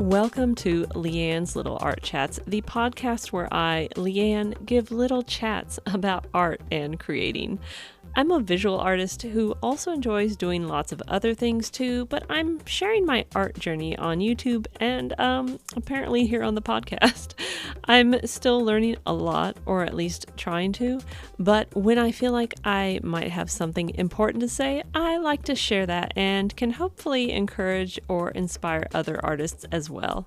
Welcome to Leanne's Little Art Chats, the podcast where I, Leanne, give little chats about art and creating. I'm a visual artist who also enjoys doing lots of other things too, but I'm sharing my art journey on YouTube and apparently here on the podcast. I'm still learning a lot, or at least trying to, but when I feel like I might have something important to say, I like to share that and can hopefully encourage or inspire other artists as well.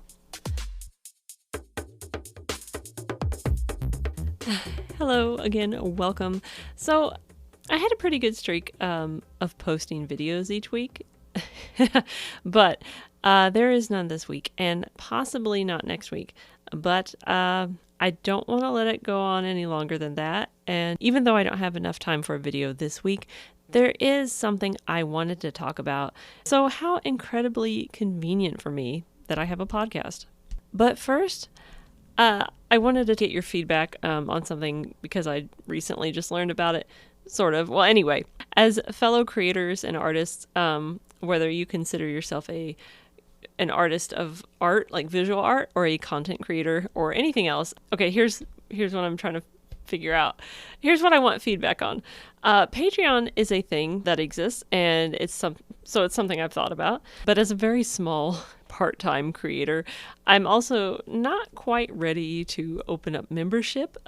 Hello again, welcome. So I had a pretty good streak of posting videos each week, but there is none this week and possibly not next week. But I don't want to let it go on any longer than that. And even though I don't have enough time for a video this week, there is something I wanted to talk about. So how incredibly convenient for me that I have a podcast. But first, I wanted to get your feedback on something because I recently just learned about it. Sort of. Well, anyway, as fellow creators and artists, whether you consider yourself an artist of art, like visual art, or a content creator or anything else. Okay, here's what I'm trying to figure out. Here's what I want feedback on. Patreon is a thing that exists, and it's something I've thought about. But as a very small part-time creator, I'm also not quite ready to open up membership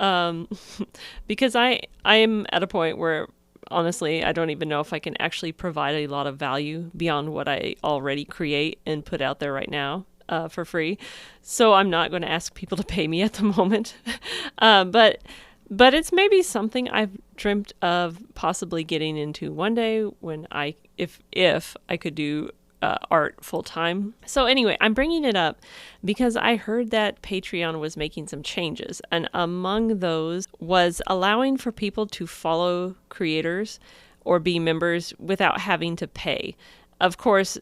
because I am at a point where honestly I don't even know if I can actually provide a lot of value beyond what I already create and put out there right now for free. So I'm not going to ask people to pay me at the moment. But it's maybe something I've dreamt of possibly getting into one day when if I could do art full time. So anyway, I'm bringing it up because I heard that Patreon was making some changes, and among those was allowing for people to follow creators or be members without having to pay. Of course,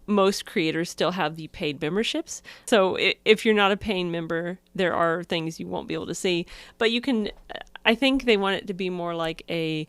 most creators still have the paid memberships. So if you're not a paying member, there are things you won't be able to see, but you can, I think they want it to be more like a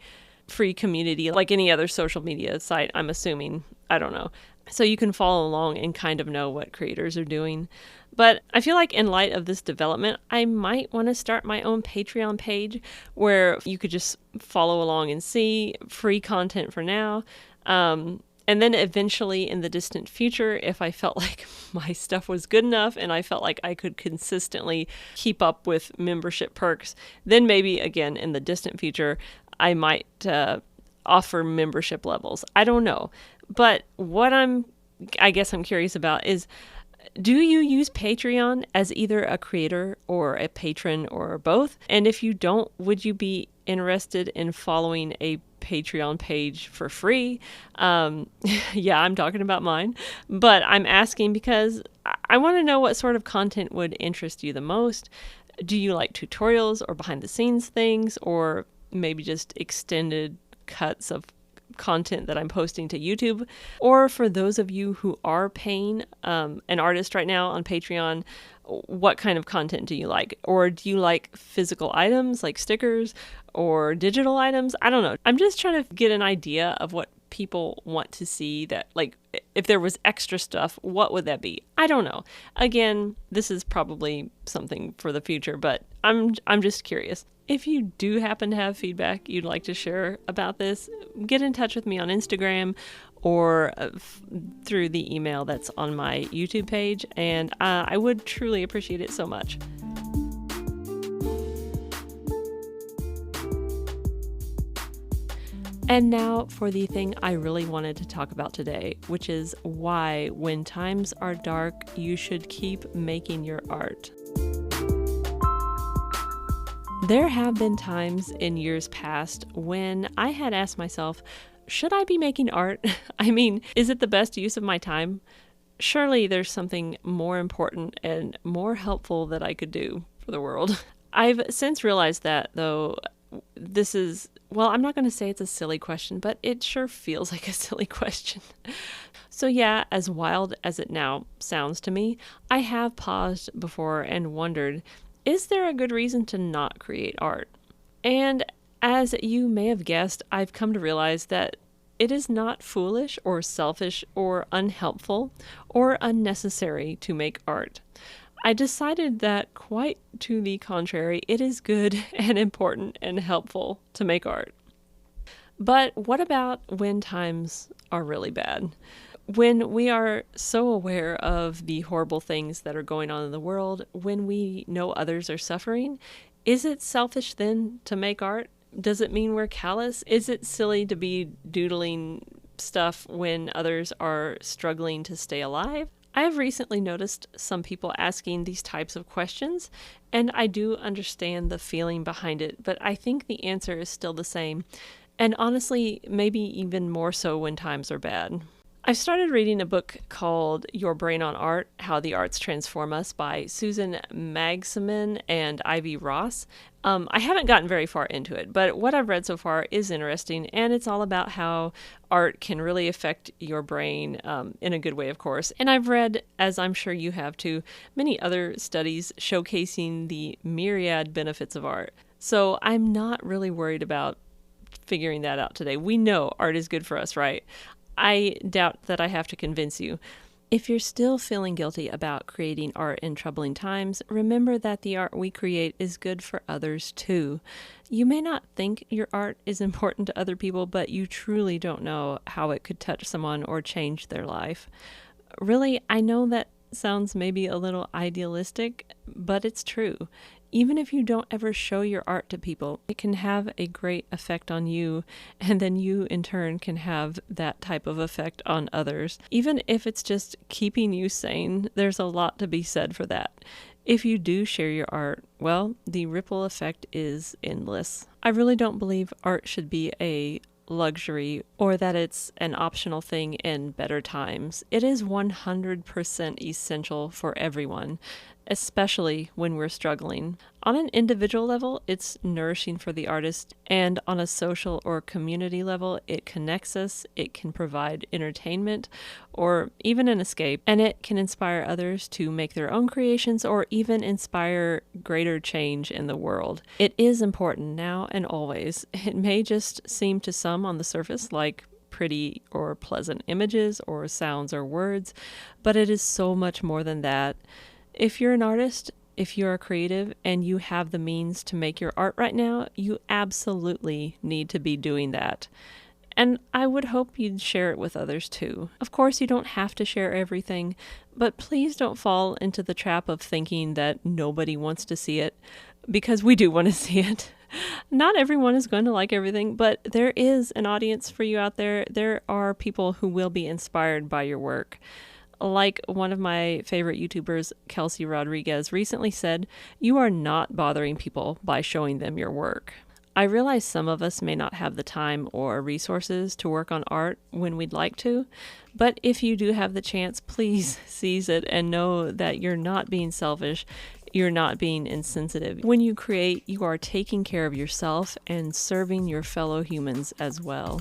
free community, like any other social media site, I'm assuming. I don't know. So you can follow along and kind of know what creators are doing. But I feel like in light of this development, I might want to start my own Patreon page where you could just follow along and see free content for now. And then eventually in the distant future, if I felt like my stuff was good enough and I felt like I could consistently keep up with membership perks, then maybe again in the distant future, I might offer membership levels. I don't know. But what I guess I'm curious about is, do you use Patreon as either a creator or a patron or both? And if you don't, would you be interested in following a Patreon page for free? Yeah, I'm talking about mine, but I'm asking because I want to know what sort of content would interest you the most. Do you like tutorials or behind the scenes things, or maybe just extended cuts of content that I'm posting to YouTube? Or for those of you who are paying an artist right now on Patreon, what kind of content do you like? Or do you like physical items like stickers or digital items? I don't know. I'm just trying to get an idea of what people want to see, that like if there was extra stuff, what would that be? I don't know. Again, this is probably something for the future, but I'm just curious. If you do happen to have feedback you'd like to share about this, get in touch with me on Instagram or through the email that's on my YouTube page, and I would truly appreciate it so much. And now for the thing I really wanted to talk about today, which is why when times are dark, you should keep making your art. There have been times in years past when I had asked myself, should I be making art? I mean, is it the best use of my time? Surely there's something more important and more helpful that I could do for the world. I've since realized that, though, this is, well, I'm not going to say it's a silly question, but it sure feels like a silly question. So yeah, as wild as it now sounds to me, I have paused before and wondered, is there a good reason to not create art? And as you may have guessed, I've come to realize that It is not foolish or selfish or unhelpful or unnecessary to make art. I decided that quite to the contrary, it is good and important and helpful to make art. But what about when times are really bad? When we are so aware of the horrible things that are going on in the world, when we know others are suffering, is it selfish then to make art? Does it mean we're callous? Is it silly to be doodling stuff when others are struggling to stay alive? I have recently noticed some people asking these types of questions, and I do understand the feeling behind it, but I think the answer is still the same, and honestly, maybe even more so when times are bad. I started reading a book called Your Brain on Art, How the Arts Transform Us by Susan Magsamen and Ivy Ross. I haven't gotten very far into it, but what I've read so far is interesting, and it's all about how art can really affect your brain in a good way, of course. And I've read, as I'm sure you have too, many other studies showcasing the myriad benefits of art. So I'm not really worried about figuring that out today. We know art is good for us, right? I doubt that I have to convince you. If you're still feeling guilty about creating art in troubling times, remember that the art we create is good for others too. You may not think your art is important to other people, but you truly don't know how it could touch someone or change their life. Really, I know that sounds maybe a little idealistic, but it's true. Even if you don't ever show your art to people, it can have a great effect on you, and then you in turn can have that type of effect on others. Even if it's just keeping you sane, there's a lot to be said for that. If you do share your art, well, the ripple effect is endless. I really don't believe art should be a luxury or that it's an optional thing in better times. It is 100% essential for everyone, especially when we're struggling. On an individual level, it's nourishing for the artist, and on a social or community level, it connects us, it can provide entertainment, or even an escape, and it can inspire others to make their own creations or even inspire greater change in the world. It is important now and always. It may just seem to some on the surface like pretty or pleasant images or sounds or words, but it is so much more than that. If you're an artist, if you're a creative, and you have the means to make your art right now, you absolutely need to be doing that. And I would hope you'd share it with others too. Of course, you don't have to share everything, but please don't fall into the trap of thinking that nobody wants to see it, because we do want to see it. Not everyone is going to like everything, but there is an audience for you out there. There are people who will be inspired by your work. Like one of my favorite YouTubers, Kelsey Rodriguez, recently said, "You are not bothering people by showing them your work." I realize some of us may not have the time or resources to work on art when we'd like to, but if you do have the chance, please seize it and know that you're not being selfish, you're not being insensitive. When you create, you are taking care of yourself and serving your fellow humans as well.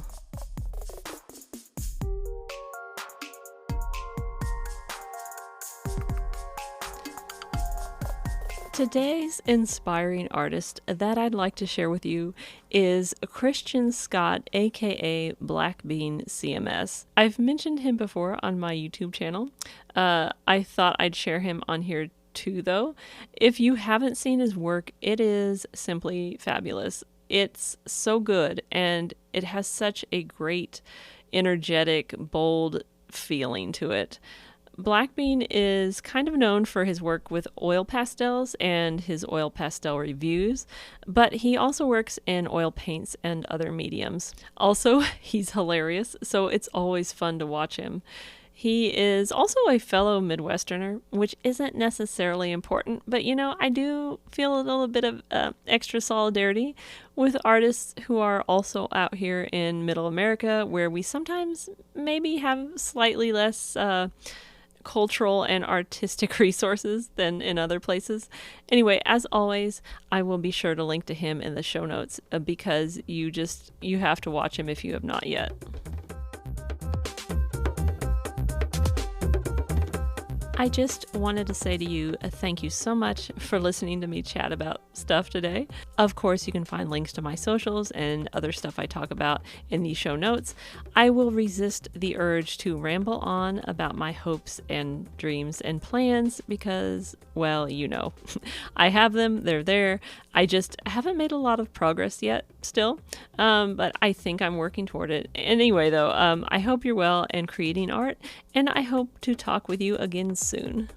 Today's inspiring artist that I'd like to share with you is Christian Scott, aka BlackBean CMS. I've mentioned him before on my YouTube channel. I thought I'd share him on here too, though. If you haven't seen his work, it is simply fabulous. It's so good, and it has such a great, energetic, bold feeling to it. BlackBean is kind of known for his work with oil pastels and his oil pastel reviews, but he also works in oil paints and other mediums. Also, he's hilarious, so it's always fun to watch him. He is also a fellow Midwesterner, which isn't necessarily important, but I do feel a little bit of extra solidarity with artists who are also out here in Middle America, where we sometimes maybe have slightly less cultural and artistic resources than in other places. Anyway, as always, I will be sure to link to him in the show notes because you have to watch him if you have not yet. I just wanted to say to you, thank you so much for listening to me chat about stuff today. Of course, you can find links to my socials and other stuff I talk about in the show notes. I will resist the urge to ramble on about my hopes and dreams and plans because, well, I have them, they're there. I just haven't made a lot of progress yet still, but I think I'm working toward it. Anyway, though, I hope you're well and creating art, and I hope to talk with you again soon.